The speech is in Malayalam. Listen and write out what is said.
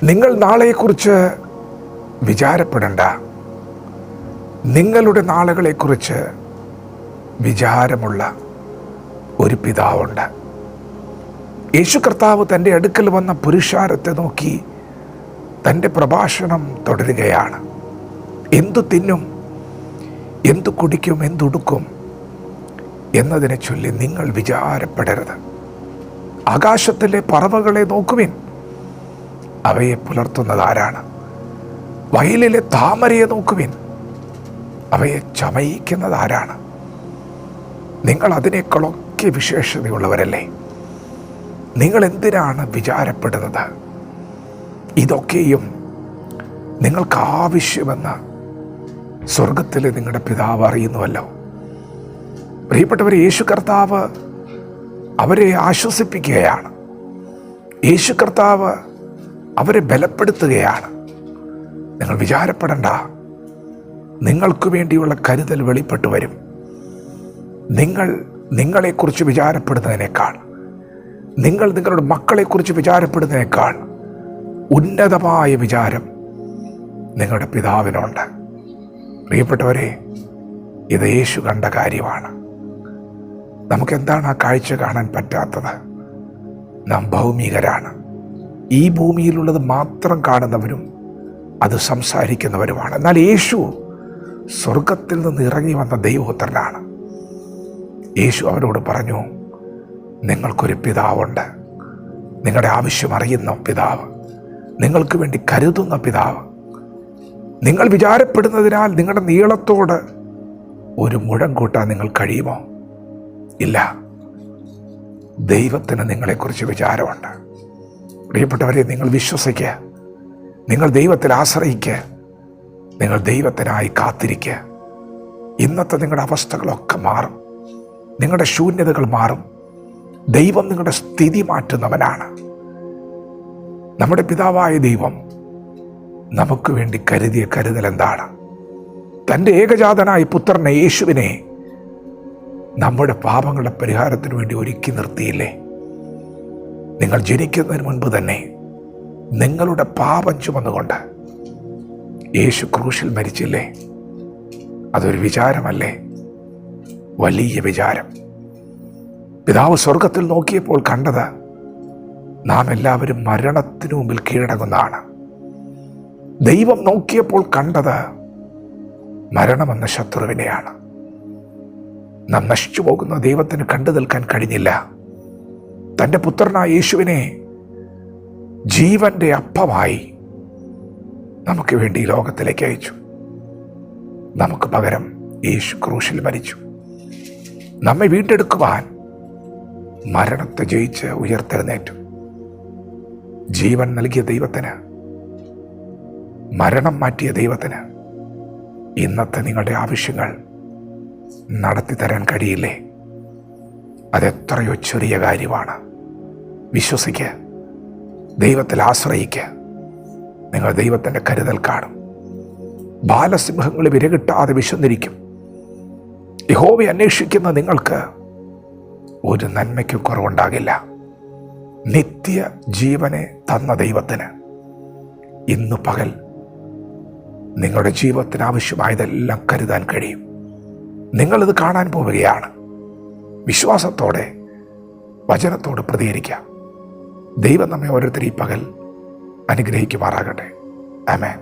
നിങ്ങൾ നാളെക്കുറിച്ച് വിചാരപ്പെടേണ്ട. നിങ്ങളുടെ നാളുകളെക്കുറിച്ച് വിചാരമുള്ള ഒരു പിതാവുണ്ട്. യേശു കർത്താവ് തൻ്റെ അടുക്കൽ വന്ന പുരുഷാരത്തെ നോക്കി തൻ്റെ പ്രഭാഷണം തുടരുകയാണ്. എന്തു തിന്നും, എന്തു കുടിക്കും, എന്തുടുക്കും എന്നതിനെ ചൊല്ലി നിങ്ങൾ വിചാരപ്പെടരുത്. ആകാശത്തിലെ പറവകളെ നോക്കുവിൻ, അവയെ പുലർത്തുന്നത് ആരാണ്? വയലിലെ താമരയെ നോക്കുവിൻ, അവയെ ചമയിക്കുന്നത് ആരാണ്? നിങ്ങൾ അതിനേക്കാളൊക്കെ വിശേഷതയുള്ളവരല്ലേ? നിങ്ങൾ എന്തിനാണ് വിചാരപ്പെടുന്നത്? ഇതൊക്കെയും നിങ്ങൾക്ക് ആവശ്യമെന്ന് സ്വർഗത്തിലെ നിങ്ങളുടെ പിതാവ് അറിയുന്നുവല്ലോ. പ്രിയപ്പെട്ടവരെ, യേശു കർത്താവ് അവരെ ആശ്വസിപ്പിക്കുകയാണ്. യേശു കർത്താവ് അവരെ ബലപ്പെടുത്തുകയാണ്. നിങ്ങൾ വിചാരപ്പെടണ്ട, നിങ്ങൾക്ക് വേണ്ടിയുള്ള കരുതൽ വെളിപ്പെട്ടു വരും. നിങ്ങൾ നിങ്ങളെക്കുറിച്ച് വിചാരപ്പെടുന്നതിനേക്കാൾ, നിങ്ങൾ നിങ്ങളുടെ മക്കളെക്കുറിച്ച് വിചാരപ്പെടുന്നതിനേക്കാൾ ഉന്നതമായ വിചാരം നിങ്ങളുടെ പിതാവിനുണ്ട്. പ്രിയപ്പെട്ടവരെ, ഇത് യേശു കണ്ട കാര്യമാണ്. നമുക്കെന്താണ് ആ കാഴ്ച കാണാൻ പറ്റാത്തത്? നാം ഭൗമികരാണ്. ഈ ഭൂമിയിലുള്ളത് മാത്രം കാണുന്നവരും അത് സംസാരിക്കുന്നവരുമാണ്. എന്നാൽ യേശു സ്വർഗത്തിൽ നിന്ന് ഇറങ്ങി വന്ന ദൈവപുത്രനാണ്. യേശു അവരോട് പറഞ്ഞു, നിങ്ങൾക്കൊരു പിതാവുണ്ട്. നിങ്ങളുടെ ആവശ്യം അറിയുന്ന പിതാവ്, നിങ്ങൾക്ക് വേണ്ടി കരുതുന്ന പിതാവ്. നിങ്ങൾ വിചാരപ്പെടുന്നതിനാൽ നിങ്ങളുടെ നീളത്തോട് ഒരു മുഴം കൂട്ടാൻ നിങ്ങൾ കഴിയുമോ? ഇല്ല. ദൈവത്തിന് നിങ്ങളെക്കുറിച്ച് വിചാരമുണ്ട്. പ്രിയപ്പെട്ടവരെ, നിങ്ങൾ വിശ്വസിക്കുക, നിങ്ങൾ ദൈവത്തിൽ ആശ്രയിക്കുക, നിങ്ങൾ ദൈവത്തിനായി കാത്തിരിക്കുക. ഇന്നത്തെ നിങ്ങളുടെ അവസ്ഥകളൊക്കെ മാറും, നിങ്ങളുടെ ശൂന്യതകൾ മാറും. ദൈവം നിങ്ങളുടെ സ്ഥിതി മാറ്റുന്നവനാണ്. നമ്മുടെ പിതാവായ ദൈവം നമുക്ക് വേണ്ടി കരുതിയ കരുതൽ എന്താണ്? തൻ്റെ ഏകജാതനായ പുത്രനെ യേശുവിനെ നമ്മുടെ പാപങ്ങളുടെ പരിഹാരത്തിന് വേണ്ടി ഒരുക്കി നിർത്തിയില്ലേ? നിങ്ങൾ ജനിക്കുന്നതിന് മുൻപ് തന്നെ നിങ്ങളുടെ പാപം ചുമന്നുകൊണ്ട് യേശു ക്രൂശിൽ മരിച്ചില്ലേ? അതൊരു വിചാരമല്ലേ? വലിയ വിചാരം. പിതാവ് സ്വർഗത്തിൽ നോക്കിയപ്പോൾ കണ്ടത് നാം എല്ലാവരും മരണത്തിനു മുമ്പിൽ കീഴടങ്ങുന്നതാണ്. ദൈവം നോക്കിയപ്പോൾ കണ്ടത് മരണമെന്ന ശത്രുവിനെയാണ്. നാം നശിച്ചു പോകുന്ന ദൈവത്തിന് കണ്ടു നിൽക്കാൻ കഴിഞ്ഞില്ല. തൻ്റെ പുത്രനായ യേശുവിനെ ജീവന്റെ അപ്പമായി നമുക്ക് വേണ്ടി ലോകത്തിലേക്ക് അയച്ചു. നമുക്ക് പകരം യേശു ക്രൂശിൽ മരിച്ചു. നമ്മെ വീണ്ടെടുക്കുവാൻ മരണത്തെ ജയിച്ച് ഉയർത്തെഴുന്നേറ്റു. ജീവൻ നൽകിയ ദൈവത്തിന്, മരണം മാറ്റിയ ദൈവത്തിന് ഇന്നത്തെ നിങ്ങളുടെ ആവശ്യങ്ങൾ നടത്തി തരാൻ കഴിയില്ലേ? അതെത്രയോ ചെറിയ കാര്യമാണ്. വിശ്വസിക്കുക, ദൈവത്തിൽ ആശ്രയിക്കുക. നിങ്ങൾ ദൈവത്തിൻ്റെ കരുതൽ കാണും. ബാലസിംഹങ്ങൾ വിരകിട്ടാതെ വിശന്നിരിക്കും. യഹോവയെ അന്വേഷിക്കുന്ന നിങ്ങൾക്ക് ഒരു നന്മയ്ക്ക് കുറവുണ്ടാകില്ല. നിത്യ ജീവനെ തന്ന ദൈവത്തിന് ഇന്ന് പകൽ നിങ്ങളുടെ ജീവിതത്തിന് ആവശ്യമായതെല്ലാം കരുതാൻ കഴിയും. നിങ്ങളിത് കാണാൻ പോവുകയാണ്. വിശ്വാസത്തോടെ വചനത്തോട് പ്രതികരിക്കാം. ദൈവം നമ്മെ ഓരോരുത്തരും ഈ പകൽ അനുഗ്രഹിക്കുമാറാകട്ടെ. ആമേൻ.